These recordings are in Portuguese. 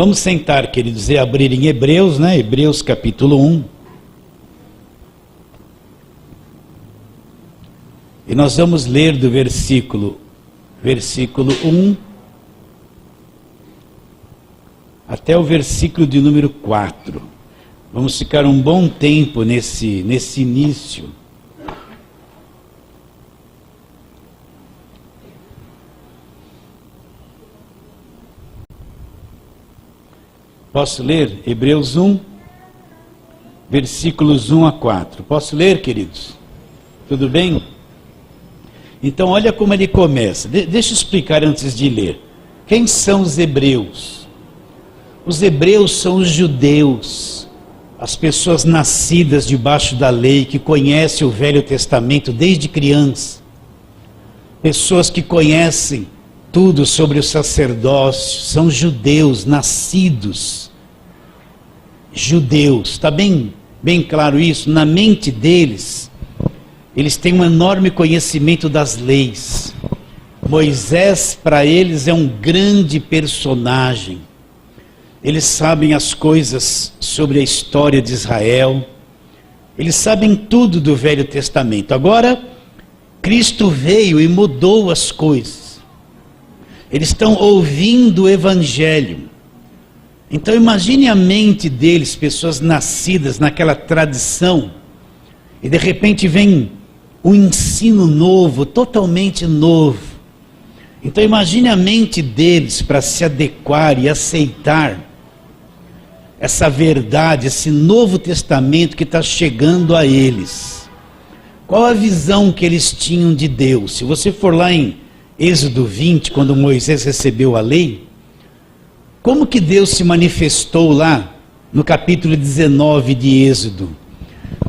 Vamos sentar, queridos, e abrir em Hebreus, né? Hebreus capítulo 1. E nós vamos ler do versículo 1 até o versículo de número 4. Vamos ficar um bom tempo nesse início. Posso ler? Hebreus 1, versículos 1 a 4. Posso ler, queridos? Tudo bem? Então, olha como ele começa. Deixa eu explicar antes de ler. Quem são os hebreus? Os hebreus são os judeus, as pessoas nascidas debaixo da lei, que conhecem o Velho Testamento desde criança. Pessoas que conhecem tudo sobre o sacerdócio, são judeus, nascidos judeus. Está bem claro isso? Na mente deles, eles têm um enorme conhecimento das leis. Moisés, para eles, é um grande personagem. Eles sabem as coisas sobre a história de Israel. Eles sabem tudo do Velho Testamento. Agora, Cristo veio e mudou as coisas. Eles estão ouvindo o Evangelho. Então imagine a mente deles, pessoas nascidas naquela tradição, e de repente vem um ensino novo, totalmente novo. Então imagine a mente deles para se adequar e aceitar essa verdade, esse Novo Testamento que está chegando a eles. Qual a visão que eles tinham de Deus? Se você for lá em Êxodo 20, quando Moisés recebeu a lei, como que Deus se manifestou lá no capítulo 19 de Êxodo?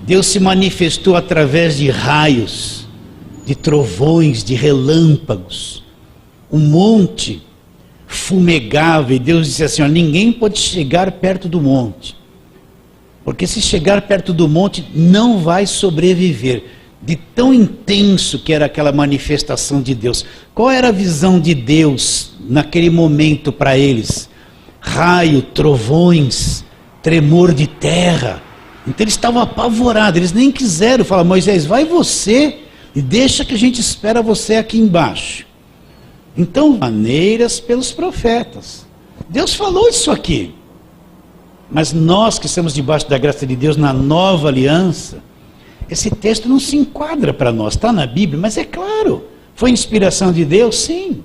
Deus se manifestou através de raios, de trovões, de relâmpagos. Um monte fumegava e Deus disse assim: ó, ninguém pode chegar perto do monte, porque se chegar perto do monte não vai sobreviver. De tão intenso que era aquela manifestação de Deus. Qual era a visão de Deus naquele momento para eles? Raio, trovões, tremor de terra. Então eles estavam apavorados, eles nem quiseram falar: Moisés, vai você e deixa que a gente espera você aqui embaixo. Então, maneiras pelos profetas. Deus falou isso aqui. Mas nós que estamos debaixo da graça de Deus na nova aliança, esse texto não se enquadra para nós. Está na Bíblia, mas é claro, foi inspiração de Deus, sim.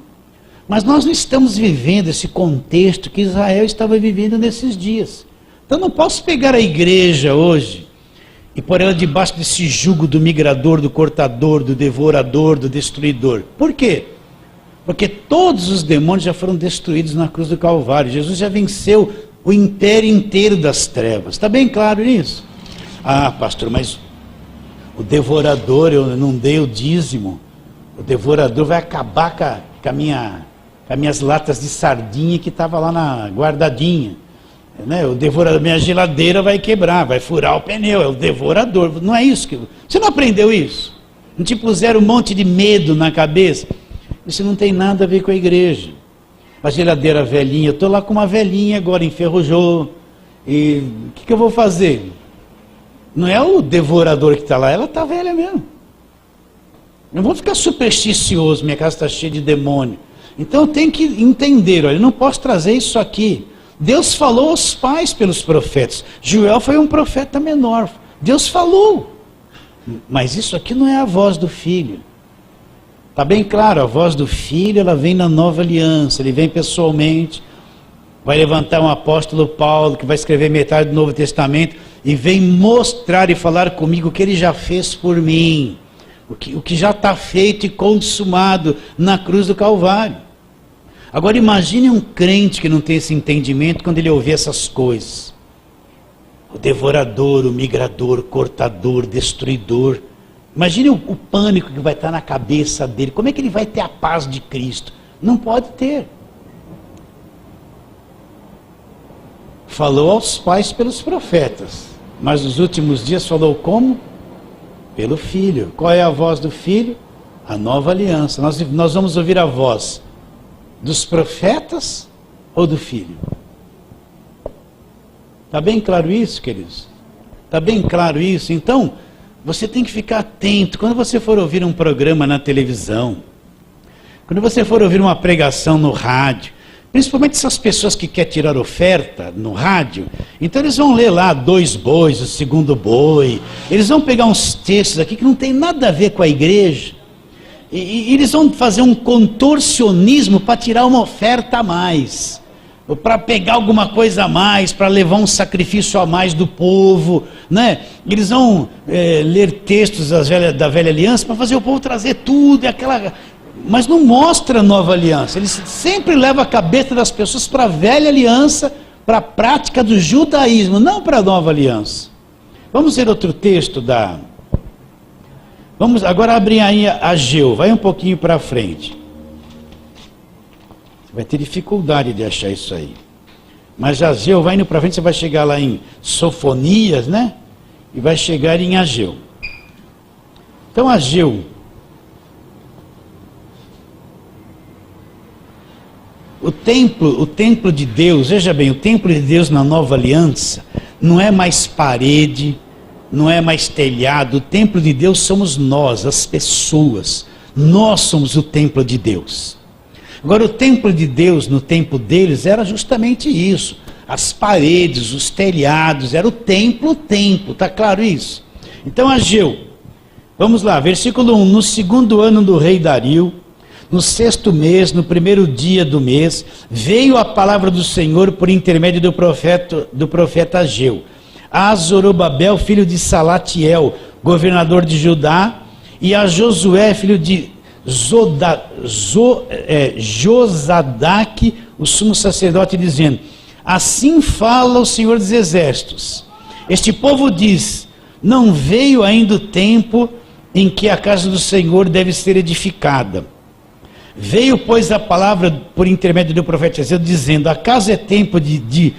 Mas nós não estamos vivendo esse contexto que Israel estava vivendo nesses dias. Então não posso pegar a igreja hoje e pôr ela debaixo desse jugo do migrador, do cortador, do devorador, do destruidor. Por quê? Porque todos os demônios já foram destruídos na cruz do Calvário. Jesus já venceu o império inteiro das trevas. Está bem claro nisso? Ah, pastor, mas o devorador, eu não dei o dízimo. O devorador vai acabar com as minhas latas de sardinha que estava lá guardadinha. Né? O devorador, minha geladeira vai quebrar, vai furar o pneu. É o devorador. Não é isso que você não aprendeu isso? Não te puseram um monte de medo na cabeça? Isso não tem nada a ver com a igreja. A geladeira velhinha, eu estou lá com uma velhinha agora, enferrujou. E o que eu vou fazer? Não é o devorador que está lá, ela está velha mesmo. Não vou ficar supersticioso, minha casa está cheia de demônio. Então eu tenho que entender, olha, eu não posso trazer isso aqui. Deus falou aos pais pelos profetas. Joel foi um profeta menor. Deus falou. Mas isso aqui não é a voz do filho. Está bem claro, a voz do filho, ela vem na nova aliança, ele vem pessoalmente, vai levantar um apóstolo Paulo, que vai escrever metade do Novo Testamento, e vem mostrar e falar comigo o que ele já fez por mim, o que já está feito e consumado na cruz do Calvário. Agora imagine um crente que não tem esse entendimento quando ele ouvir essas coisas. O devorador, o migrador, o cortador, destruidor. Imagine o pânico que vai estar na cabeça dele. Como é que ele vai ter a paz de Cristo? Não pode ter. Falou aos pais pelos profetas, mas nos últimos dias falou como? Pelo Filho. Qual é a voz do Filho? A nova aliança. Nós vamos ouvir a voz dos profetas ou do Filho? Está bem claro isso, queridos? Está bem claro isso? Então, você tem que ficar atento. Quando você for ouvir um programa na televisão, quando você for ouvir uma pregação no rádio, principalmente essas pessoas que querem tirar oferta no rádio, então eles vão ler lá 2 bois, o 2º boi, eles vão pegar uns textos aqui que não tem nada a ver com a igreja, e eles vão fazer um contorcionismo para tirar uma oferta a mais, ou para pegar alguma coisa a mais, para levar um sacrifício a mais do povo, né? Eles vão ler textos da velha aliança para fazer o povo trazer tudo, mas não mostra a nova aliança. Eles sempre levam a cabeça das pessoas para a velha aliança, para a prática do judaísmo, não para a nova aliança. Vamos ver outro texto Vamos agora abrir aí Ageu, vai um pouquinho para frente. Vai ter dificuldade de achar isso aí. Mas Ageu, vai indo para frente, você vai chegar lá em Sofonias, né? E vai chegar em Ageu. Então Ageu, o templo de Deus, veja bem, o templo de Deus na nova aliança, não é mais parede, não é mais telhado, o templo de Deus somos nós, as pessoas, nós somos o templo de Deus. Agora o templo de Deus, no tempo deles, era justamente isso, as paredes, os telhados, era o templo, está claro isso? Então Ageu, vamos lá, versículo 1, no 2º ano do rei Dario, no 6º mês, no 1º dia do mês, veio a palavra do Senhor por intermédio do profeta Ageu, a Zorobabel, filho de Salatiel, governador de Judá, e a Josué, filho de Josadaque, o sumo sacerdote, dizendo: assim fala o Senhor dos Exércitos, este povo diz, não veio ainda o tempo em que a casa do Senhor deve ser edificada. Veio, pois, a palavra por intermédio do profeta Ageu, dizendo: acaso é tempo de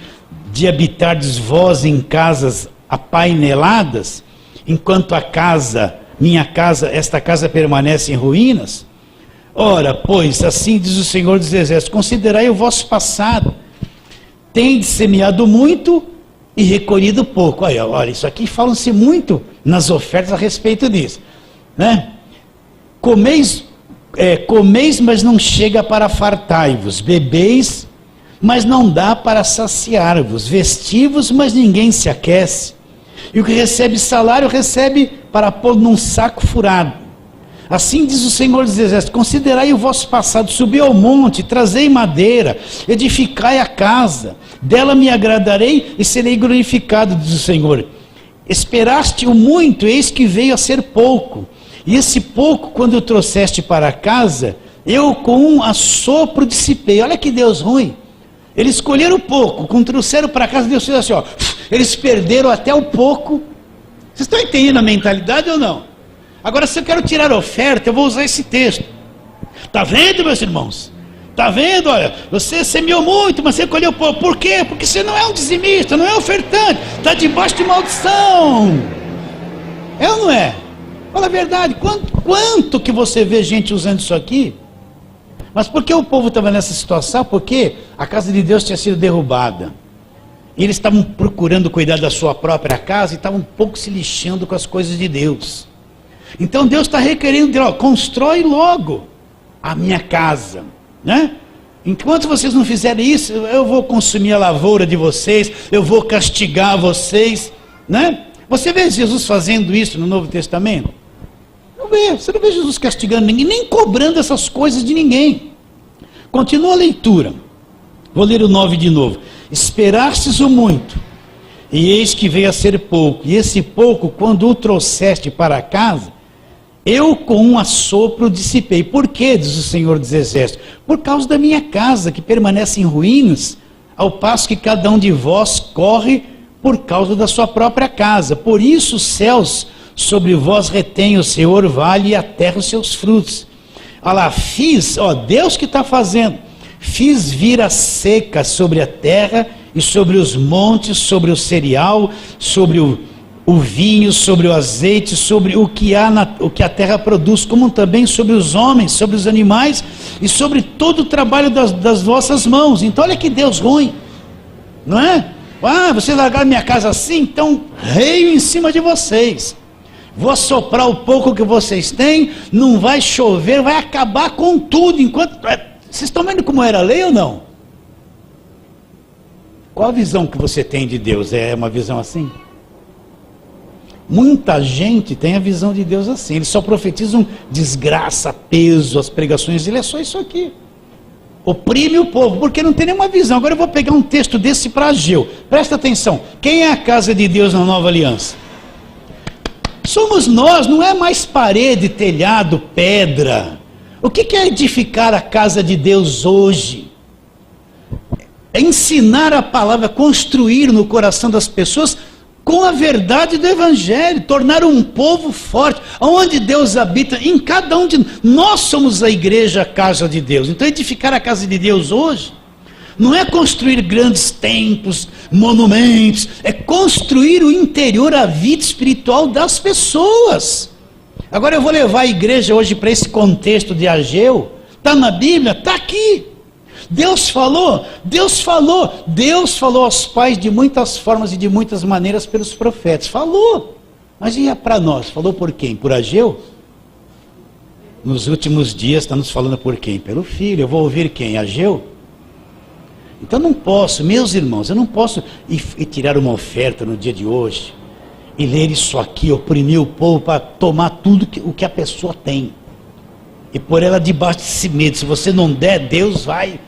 habitardes vós em casas apaineladas, enquanto esta casa permanece em ruínas? Ora, pois, assim diz o Senhor dos Exércitos: considerai o vosso passado, tendes semeado muito e recolhido pouco. Olha, isso aqui falam-se muito nas ofertas a respeito disso, né? Comeis, mas não chega para fartai-vos, bebeis, mas não dá para saciar-vos, vestivos, mas ninguém se aquece, e o que recebe salário, recebe para pôr num saco furado. Assim diz o Senhor dos Exércitos: considerai o vosso passado, subi ao monte, trazei madeira, edificai a casa, dela me agradarei e serei glorificado, diz o Senhor. Esperaste o muito, eis que veio a ser pouco, e esse pouco, quando o trouxeste para casa, eu com um assopro dissipei. Olha que Deus ruim. Eles escolheram pouco, quando trouxeram para casa, Deus fez assim, ó, eles perderam até o pouco. Vocês estão entendendo a mentalidade ou não? Agora, se eu quero tirar oferta, eu vou usar esse texto. Está vendo, meus irmãos? Está vendo? Olha, você semeou muito, mas você colheu pouco. Por quê? Porque você não é um dizimista, não é ofertante. Está debaixo de maldição. É ou não é? Fala a verdade. Quanto que você vê gente usando isso aqui? Mas por que o povo estava nessa situação? Porque a casa de Deus tinha sido derrubada. E eles estavam procurando cuidar da sua própria casa e estavam um pouco se lixando com as coisas de Deus. Então Deus está requerendo, ó, constrói logo a minha casa, né? Enquanto vocês não fizerem isso, eu vou consumir a lavoura de vocês, eu vou castigar vocês, né? Você vê Jesus fazendo isso no Novo Testamento? Não vê, você não vê Jesus castigando ninguém, nem cobrando essas coisas de ninguém. Continua a leitura. Vou ler o 9 de novo. Esperastes o muito, e eis que veio a ser pouco, e esse pouco, quando o trouxeste para casa, eu com um assopro dissipei. Por quê, diz o Senhor dos Exércitos? Por causa da minha casa, que permanece em ruínas, ao passo que cada um de vós corre por causa da sua própria casa. Por isso os céus sobre vós retêm o seu orvalho e a terra os seus frutos. Olha lá, Deus que está fazendo, fiz vir a seca sobre a terra e sobre os montes, sobre o cereal, sobre o vinho, sobre o azeite, sobre o que a terra produz, como também sobre os homens, sobre os animais e sobre todo o trabalho das vossas mãos. Então olha que Deus ruim, não é? Ah, vocês largaram minha casa assim, então reio em cima de vocês. Vou soprar o pouco que vocês têm, não vai chover, vai acabar com tudo. Enquanto vocês estão vendo como era a lei ou não? Qual a visão que você tem de Deus? É uma visão assim? Muita gente tem a visão de Deus assim. Eles só profetizam desgraça, peso, as pregações dele é só isso aqui. Oprime o povo, porque não tem nenhuma visão. Agora eu vou pegar um texto desse para Ageu. Presta atenção. Quem é a casa de Deus na nova aliança? Somos nós, não é mais parede, telhado, pedra. O que é edificar a casa de Deus hoje? É ensinar a palavra, construir no coração das pessoas com a verdade do Evangelho, tornar um povo forte, onde Deus habita, em cada um de nós. Nós somos a igreja, a casa de Deus. Então edificar a casa de Deus hoje não é construir grandes templos, monumentos, é construir o interior, a vida espiritual das pessoas. Agora eu vou levar a igreja hoje para esse contexto de Ageu. Está na Bíblia? Está aqui. Deus falou aos pais de muitas formas e de muitas maneiras pelos profetas. Falou. Mas e para nós? Falou por quem? Por Ageu? Nos últimos dias está nos falando por quem? Pelo Filho. Eu vou ouvir quem? Ageu? Então não posso, meus irmãos, eu não posso ir tirar uma oferta no dia de hoje e ler isso aqui, oprimir o povo para tomar tudo o que a pessoa tem e pôr ela debaixo desse medo. Se você não der, Deus vai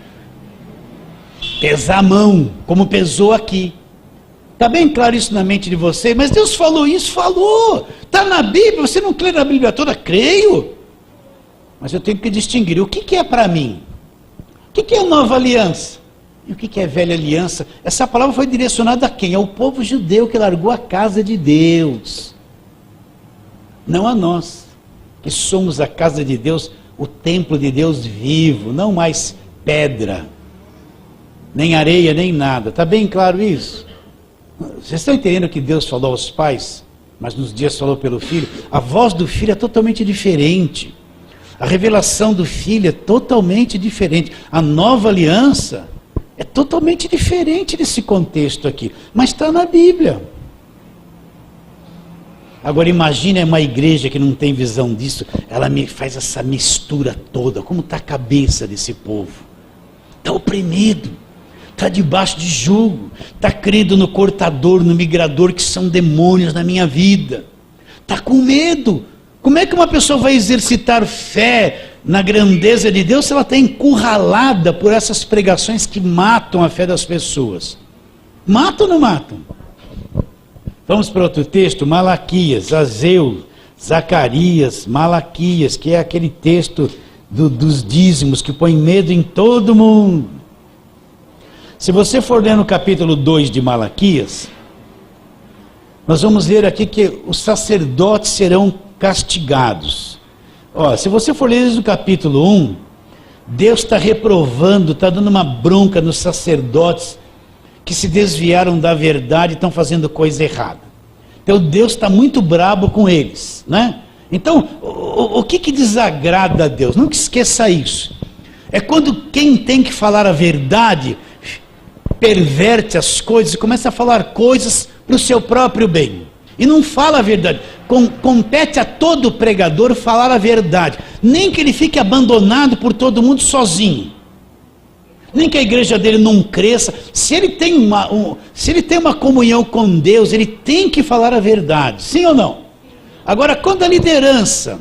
pesar a mão, como pesou aqui. Está bem claro isso na mente de você? Mas Deus falou isso? Falou. Está na Bíblia, você não crê na Bíblia toda? Creio. Mas eu tenho que distinguir o que é para mim. O que é a nova aliança? E o que é velha aliança? Essa palavra foi direcionada a quem? Ao povo judeu que largou a casa de Deus. Não a nós, que somos a casa de Deus, o templo de Deus vivo, não mais pedra, nem areia, nem nada. Está bem claro isso? Vocês estão entendendo que Deus falou aos pais, mas nos dias falou pelo Filho? A voz do Filho é totalmente diferente. A revelação do Filho é totalmente diferente. A nova aliança é totalmente diferente desse contexto aqui, mas está na Bíblia. Agora imagine uma igreja que não tem visão disso, ela me faz essa mistura toda. Como está a cabeça desse povo? Está oprimido, está debaixo de jugo, está crendo no cortador, no migrador, que são demônios na minha vida, está com medo. Como é que uma pessoa vai exercitar fé na grandeza de Deus se ela está encurralada por essas pregações que matam a fé das pessoas? Matam ou não matam? Vamos para outro texto, Malaquias, Ageu, Zacarias, Malaquias, que é aquele texto dos dízimos que põe medo em todo mundo. Se você for ler no capítulo 2 de Malaquias, nós vamos ler aqui que os sacerdotes serão castigados. Ó, se você for ler no capítulo 1, Deus está reprovando, está dando uma bronca nos sacerdotes que se desviaram da verdade e estão fazendo coisa errada. Então Deus está muito brabo com eles, né? Então, o que desagrada a Deus? Nunca esqueça isso. É quando quem tem que falar a verdade perverte as coisas e começa a falar coisas para o seu próprio bem. E não fala a verdade. Compete a todo pregador falar a verdade. Nem que ele fique abandonado por todo mundo sozinho. Nem que a igreja dele não cresça. Se ele tem uma comunhão com Deus, ele tem que falar a verdade. Sim ou não? Agora, quando a liderança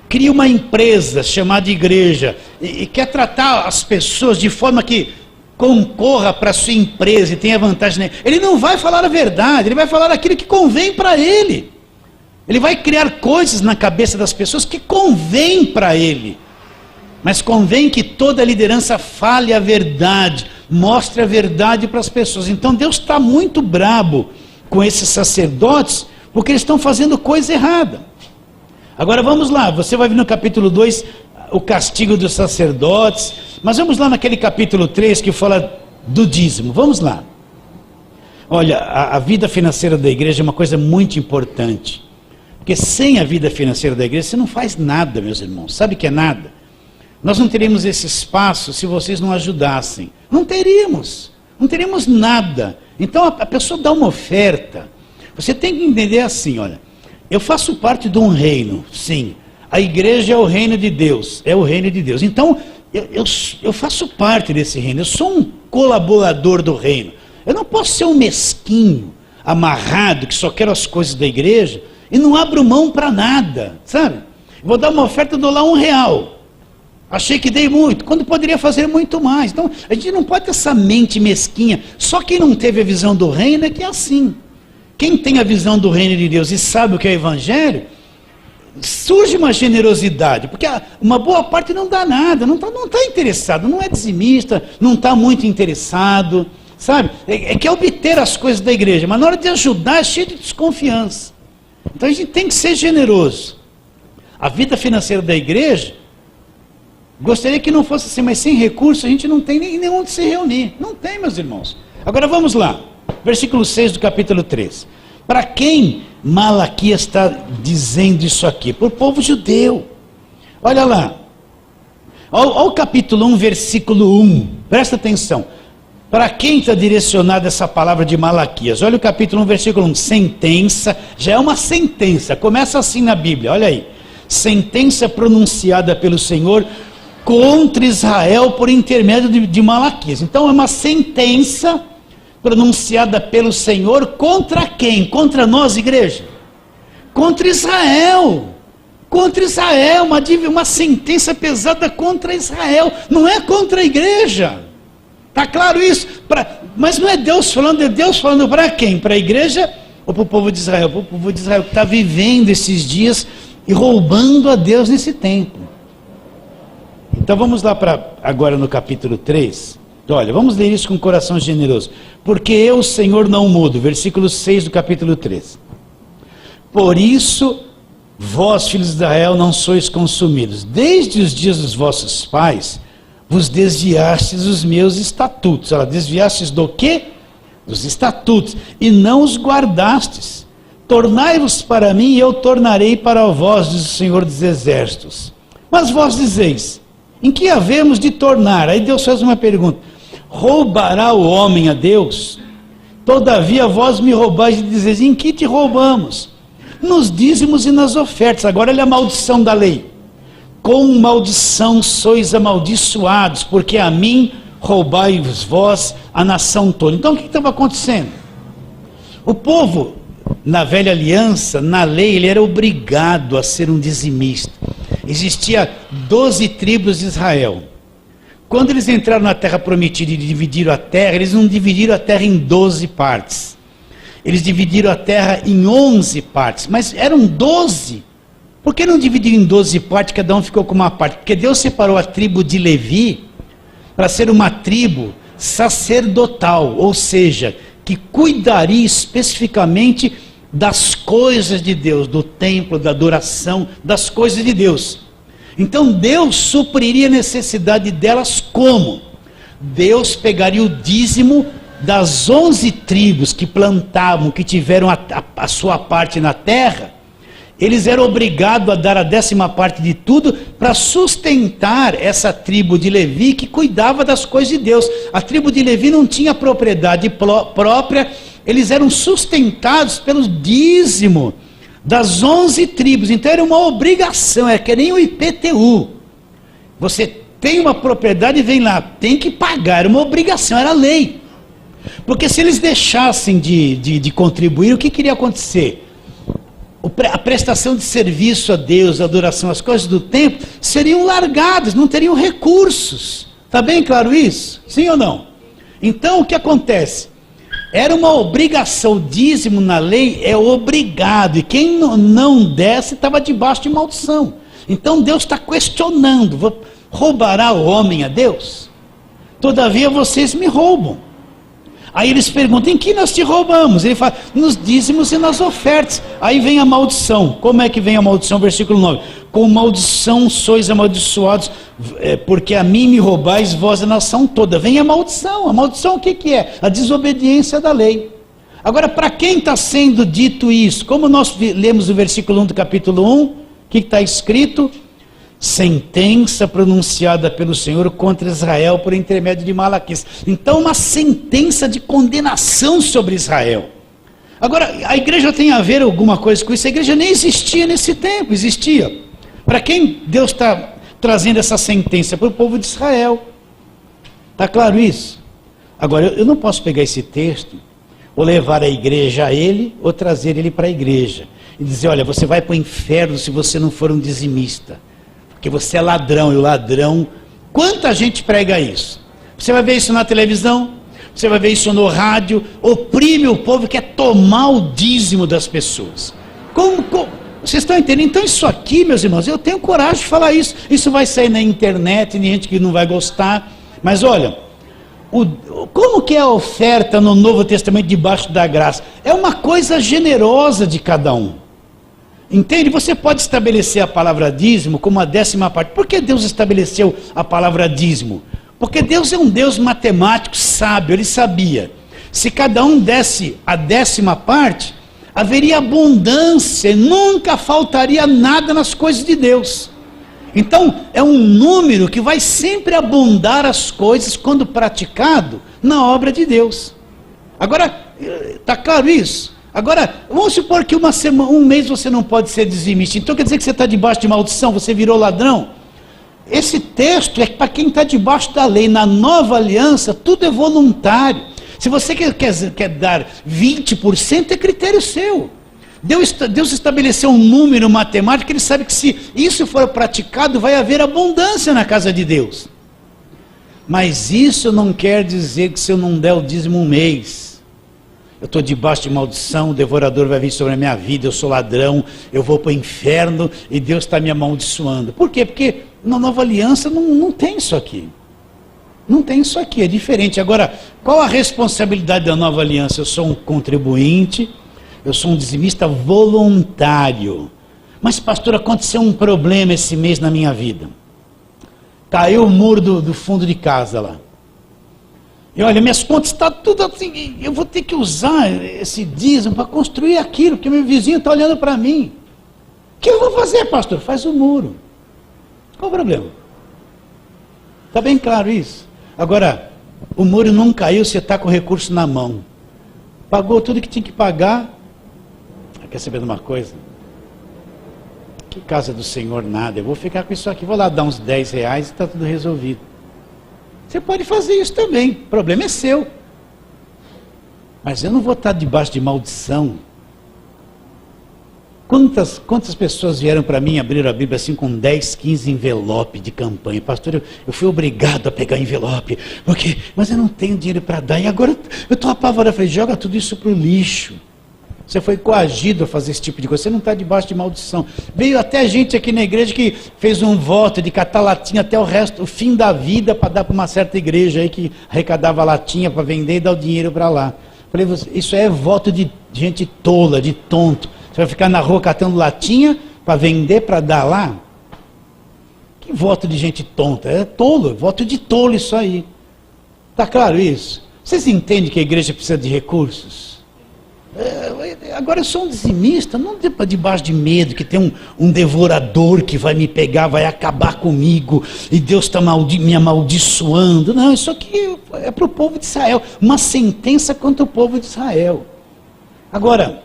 cria uma empresa chamada igreja e quer tratar as pessoas de forma que concorra para a sua empresa e tenha vantagem, ele não vai falar a verdade, ele vai falar aquilo que convém para ele. Ele vai criar coisas na cabeça das pessoas que convém para ele. Mas convém que toda a liderança fale a verdade, mostre a verdade para as pessoas. Então Deus está muito brabo com esses sacerdotes, porque eles estão fazendo coisa errada. Agora vamos lá, você vai ver no capítulo 2 o castigo dos sacerdotes, mas vamos lá naquele capítulo 3 que fala do dízimo. Vamos lá. Olha, a vida financeira da igreja é uma coisa muito importante, porque sem a vida financeira da igreja você não faz nada, meus irmãos. Sabe o que é nada? Nós não teríamos esse espaço se vocês não ajudassem. Não teríamos nada. Então a pessoa dá uma oferta. Você tem que entender assim, olha, eu faço parte de um reino, sim. A igreja é o reino de Deus, é o reino de Deus. Então, eu faço parte desse reino, eu sou um colaborador do reino. Eu não posso ser um mesquinho, amarrado, que só quero as coisas da igreja e não abro mão para nada, sabe? Vou dar uma oferta, eu dou lá R$1. Achei que dei muito, quando poderia fazer muito mais. Então, a gente não pode ter essa mente mesquinha. Só quem não teve a visão do reino é que é assim. Quem tem a visão do reino de Deus e sabe o que é evangelho, surge uma generosidade, porque uma boa parte não dá nada, não tá interessado, não é dizimista, não está muito interessado, sabe? Quer obter as coisas da igreja, mas na hora de ajudar é cheio de desconfiança. Então a gente tem que ser generoso. A vida financeira da igreja, gostaria que não fosse assim, mas sem recurso a gente não tem nem onde se reunir. Não tem, meus irmãos. Agora vamos lá. Versículo 6 do capítulo 3. Para quem Malaquias está dizendo isso aqui? Para o povo judeu. Olha lá. Olha o capítulo 1, versículo 1. Presta atenção. Para quem está direcionada essa palavra de Malaquias? Olha o capítulo 1, versículo 1. Sentença. Já é uma sentença. Começa assim na Bíblia. Olha aí. Sentença pronunciada pelo Senhor contra Israel por intermédio de Malaquias. Então é uma sentença pronunciada pelo Senhor contra quem? Contra nós, igreja? Contra Israel. Contra Israel, uma sentença pesada contra Israel. Não é contra a igreja. Está claro isso? Mas não é Deus falando, é Deus falando para quem? Para a igreja ou para o povo de Israel? Para o povo de Israel que está vivendo esses dias e roubando a Deus nesse tempo. Então vamos lá para agora no capítulo 3. Olha, vamos ler isso com o coração generoso. Porque eu, Senhor, não mudo. Versículo 6 do capítulo 3. Por isso, vós, filhos de Israel, não sois consumidos. Desde os dias dos vossos pais, vos desviastes dos meus estatutos. Olha, desviastes do quê? Dos estatutos. E não os guardastes. Tornai-vos para mim e eu tornarei para vós, diz o Senhor dos Exércitos. Mas vós dizeis, em que havemos de tornar? Aí Deus faz uma pergunta. Roubará o homem a Deus? Todavia vós me roubais e dizeis, em que te roubamos? Nos dízimos e nas ofertas. Agora olha a maldição da lei. Com maldição sois amaldiçoados, porque a mim roubai-vos vós a nação toda. Então o que estava acontecendo? O povo, na velha aliança, na lei, ele era obrigado a ser um dizimista. Existia 12 tribos de Israel. Quando eles entraram na terra prometida e dividiram a terra, eles não dividiram a terra em 12 partes. Eles dividiram a terra em 11 partes, mas eram 12. Por que não dividiram em 12 partes, cada um ficou com uma parte? Porque Deus separou a tribo de Levi para ser uma tribo sacerdotal, ou seja, que cuidaria especificamente das coisas de Deus, do templo, da adoração, das coisas de Deus. Então Deus supriria a necessidade delas como? Deus pegaria o dízimo das 11 tribos que plantavam, que tiveram a sua parte na terra. Eles eram obrigados a dar a 10ª parte de tudo para sustentar essa tribo de Levi que cuidava das coisas de Deus. A tribo de Levi não tinha propriedade própria, eles eram sustentados pelo dízimo das 11 tribos. Então era uma obrigação, é que nem o IPTU. Você tem uma propriedade e vem lá, tem que pagar, era uma obrigação, era lei. Porque se eles deixassem de contribuir, o que iria acontecer? A prestação de serviço a Deus, a adoração, as coisas do templo, seriam largadas, não teriam recursos. Está bem claro isso? Sim ou não? Então o que acontece? Era uma obrigação, dízimo na lei é obrigado, e quem não desse estava debaixo de maldição. Então Deus está questionando, roubará o homem a Deus? Todavia vocês me roubam. Aí eles perguntam, em que nós te roubamos? Ele fala, nos dízimos e nas ofertas. Aí vem a maldição. Como é que vem a maldição? Versículo 9. Com maldição sois amaldiçoados, porque a mim me roubais vós a nação toda. Vem a maldição. A maldição o que é? A desobediência da lei. Agora, para quem está sendo dito isso? Como nós lemos o versículo 1 do capítulo 1, o que está escrito? sentença pronunciada pelo Senhor contra Israel por intermédio de Malaquias. Então, uma sentença de condenação sobre Israel. Agora, a igreja tem a ver alguma coisa com isso? A igreja nem existia nesse tempo, existia. Para quem Deus está trazendo essa sentença? Para o povo de Israel. Está claro isso? Agora, eu não posso pegar esse texto, ou levar a igreja a ele, ou trazer ele para a igreja. E dizer, olha, você vai para o inferno se você não for um dizimista. Porque você é ladrão, e o ladrão... Quanta gente prega isso? Você vai ver isso na televisão, você vai ver isso no rádio, oprime o povo, quer tomar o dízimo das pessoas. Como? Vocês estão entendendo? Então isso aqui, meus irmãos, eu tenho coragem de falar isso. Isso vai sair na internet, tem gente que não vai gostar. Mas olha, como que é a oferta no Novo Testamento debaixo da graça? É uma coisa generosa de cada um. Entende? Você pode estabelecer a palavra dízimo como a 10ª parte. Por que Deus estabeleceu a palavra dízimo? Porque Deus é um Deus matemático, sábio, ele sabia. Se cada um desse a 10ª parte, haveria abundância, nunca faltaria nada nas coisas de Deus. Então, é um número que vai sempre abundar as coisas quando praticado na obra de Deus. Agora, está claro isso? Agora, vamos supor que um mês você não pode ser dizimista. Então quer dizer que você está debaixo de maldição, você virou ladrão? Esse texto é para quem está debaixo da lei. Na nova aliança, tudo é voluntário. Se você quer dar 20%, é critério seu. Deus estabeleceu um número matemático, ele sabe que se isso for praticado, vai haver abundância na casa de Deus. Mas isso não quer dizer que se eu não der o dízimo um mês, eu estou debaixo de maldição, o devorador vai vir sobre a minha vida, eu sou ladrão, eu vou para o inferno e Deus está me amaldiçoando. Por quê? Porque na nova aliança não tem isso aqui. Não tem isso aqui, é diferente. Agora, qual a responsabilidade da nova aliança? Eu sou um contribuinte, eu sou um dizimista voluntário. Mas pastor, aconteceu um problema esse mês na minha vida. Caiu o muro do fundo de casa lá. E olha, minhas contas estão tudo assim, eu vou ter que usar esse dízimo para construir aquilo, porque meu vizinho está olhando para mim. O que eu vou fazer, pastor? Faz o muro. Qual o problema? Está bem claro isso? Agora, o muro não caiu, você está com o recurso na mão. Pagou tudo que tinha que pagar. Quer saber de uma coisa? Que casa do Senhor nada, eu vou ficar com isso aqui, vou lá dar uns 10 reais e está tudo resolvido. Você pode fazer isso também, o problema é seu. Mas eu não vou estar debaixo de maldição. Quantas pessoas vieram para mim, abriram a Bíblia assim com 10, 15 envelopes de campanha. Pastor, eu fui obrigado a pegar envelope, mas eu não tenho dinheiro para dar. E agora eu estou apavorado. Eu falei, joga tudo isso para o lixo. Você foi coagido a fazer esse tipo de coisa, você não está debaixo de maldição. Veio até gente aqui na igreja que fez um voto de catar latinha até o fim da vida para dar para uma certa igreja aí que arrecadava latinha para vender e dar o dinheiro para lá. Falei, isso é voto de gente tola, de tonto. Você vai ficar na rua catando latinha para vender, para dar lá? Que voto de gente tonta? É tolo, é voto de tolo isso aí. Está claro isso? Vocês entendem que a igreja precisa de recursos? Agora eu sou um dizimista, não debaixo de medo que tem um devorador que vai me pegar, vai acabar comigo e Deus está me amaldiçoando. Não, isso aqui é para o povo de Israel, uma sentença contra o povo de Israel. Agora,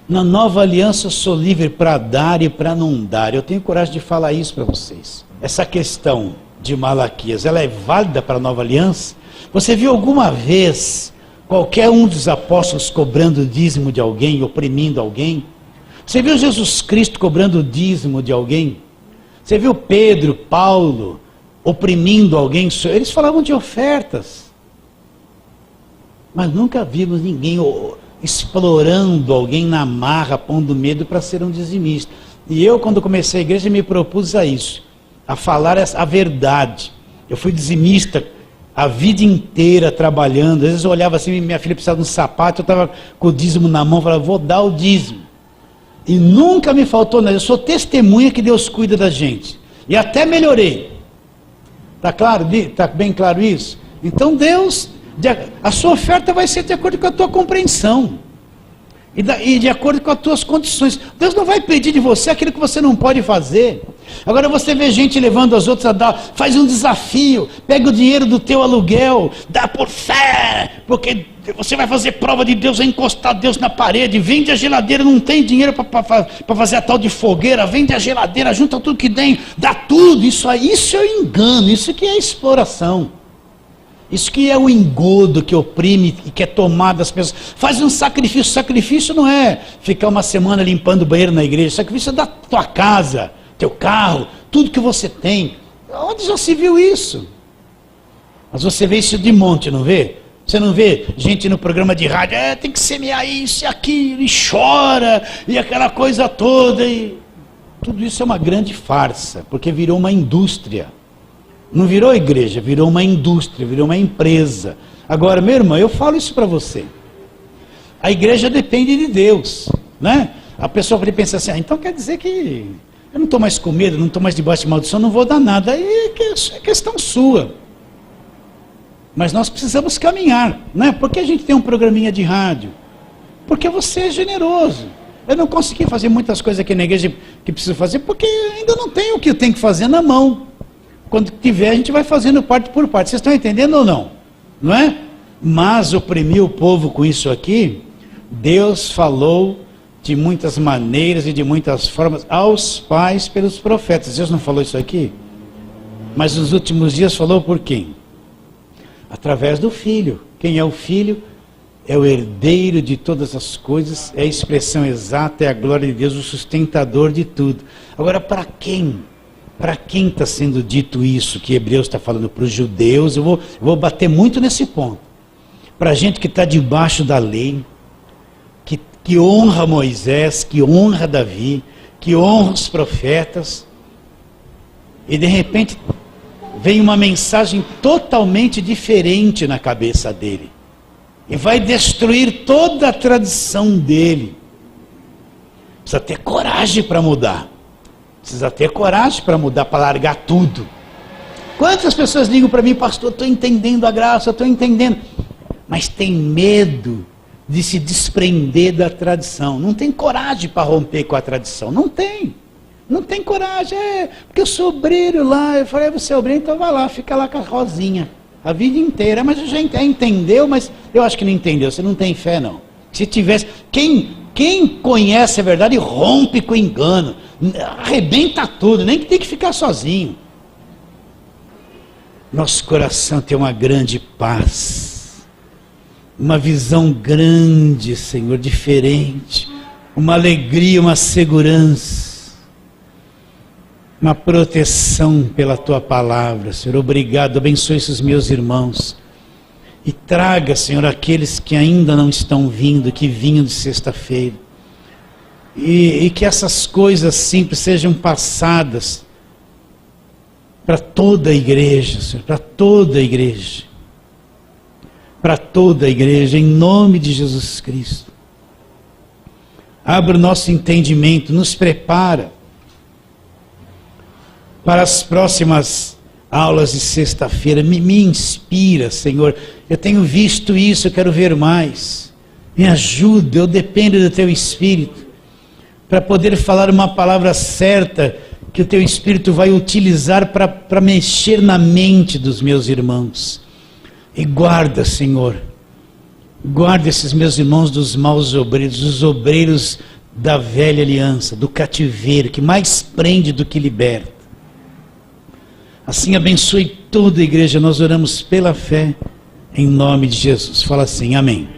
na nova aliança eu sou livre para dar e para não dar. Eu tenho coragem de falar isso para vocês. Essa questão de Malaquias, ela é válida para a nova aliança? Você viu alguma vez qualquer um dos apóstolos cobrando o dízimo de alguém, oprimindo alguém? Você viu Jesus Cristo cobrando o dízimo de alguém? Você viu Pedro, Paulo oprimindo alguém? Eles falavam de ofertas. Mas nunca vimos ninguém explorando alguém na marra, pondo medo para ser um dizimista. E eu, quando comecei a igreja, me propus a isso, a falar a verdade. Eu fui dizimista a vida inteira trabalhando. Às vezes eu olhava assim, minha filha precisava de um sapato, eu estava com o dízimo na mão, falava, vou dar o dízimo. E nunca me faltou nada. Eu sou testemunha que Deus cuida da gente. E até melhorei. Está claro? Está bem claro isso? Então Deus, a sua oferta vai ser de acordo com a tua compreensão. E de acordo com as tuas condições. Deus não vai pedir de você aquilo que você não pode fazer. Agora você vê gente levando as outras a dar, faz um desafio, pega o dinheiro do teu aluguel, dá por fé, porque você vai fazer prova de Deus, vai encostar Deus na parede, vende a geladeira, não tem dinheiro para fazer a tal de fogueira, vende a geladeira, junta tudo que tem, dá tudo, isso aí, isso é o engano, isso que é exploração. Isso que é o engodo que oprime e quer tomar das pessoas. Faz um sacrifício. Sacrifício não é ficar uma semana limpando o banheiro na igreja. Sacrifício é da tua casa, teu carro, tudo que você tem. Onde já se viu isso? Mas você vê isso de monte, não vê? Você não vê gente no programa de rádio, tem que semear isso e aquilo, e chora, e aquela coisa toda. E tudo isso é uma grande farsa, porque virou uma indústria. Não virou igreja, virou uma indústria, virou uma empresa. Agora, meu irmão, eu falo isso para você. A igreja depende de Deus, né? A pessoa pode pensar assim, então quer dizer que eu não estou mais com medo, não estou mais debaixo de maldição, não vou dar nada. Aí é questão sua. Mas nós precisamos caminhar, né? Por que a gente tem um programinha de rádio? Porque você é generoso. Eu não consegui fazer muitas coisas aqui na igreja que preciso fazer, porque ainda não tenho o que eu tenho que fazer na mão. Quando tiver, a gente vai fazendo parte por parte. Vocês estão entendendo ou não? Não é? Mas oprimir o povo com isso aqui, Deus falou de muitas maneiras e de muitas formas aos pais pelos profetas. Deus não falou isso aqui? Mas nos últimos dias falou por quem? Através do Filho. Quem é o Filho? É o herdeiro de todas as coisas, é a expressão exata, é a glória de Deus, o sustentador de tudo. Agora, para quem? Para quem está sendo dito isso, que Hebreus está falando para os judeus? Eu vou bater muito nesse ponto. Para a gente que está debaixo da lei, que honra Moisés, que honra Davi, que honra os profetas, e de repente vem uma mensagem totalmente diferente na cabeça dele, e vai destruir toda a tradição dele. Precisa ter coragem para mudar. Precisa ter coragem para mudar, para largar tudo. Quantas pessoas ligam para mim, pastor, estou entendendo a graça, estou entendendo. Mas tem medo de se desprender da tradição. Não tem coragem para romper com a tradição. Não tem. Não tem coragem. Porque eu sou obreiro lá. Eu falei, você é obreiro, então vai lá, fica lá com a Rosinha. A vida inteira. Mas já entendeu, mas eu acho que não entendeu. Você não tem fé, não. Se tivesse... Quem conhece a verdade rompe com o engano, arrebenta tudo, nem que tem que ficar sozinho. Nosso coração tem uma grande paz, uma visão grande, Senhor, diferente, uma alegria, uma segurança, uma proteção pela Tua palavra, Senhor. Obrigado, abençoe esses meus irmãos. E traga, Senhor, aqueles que ainda não estão vindo, que vinham de sexta-feira. E que essas coisas simples sejam passadas para toda a igreja, Senhor, para toda a igreja. Para toda a igreja, em nome de Jesus Cristo. Abra o nosso entendimento, nos prepara para as próximas aulas de sexta-feira. Me inspira, Senhor. Eu tenho visto isso, eu quero ver mais. Me ajuda, eu dependo do Teu Espírito para poder falar uma palavra certa que o Teu Espírito vai utilizar para mexer na mente dos meus irmãos. E guarda, Senhor, guarda esses meus irmãos dos maus obreiros, dos obreiros da velha aliança, do cativeiro, que mais prende do que liberta. Assim abençoe toda a igreja, nós oramos pela fé, em nome de Jesus. Fala assim, amém.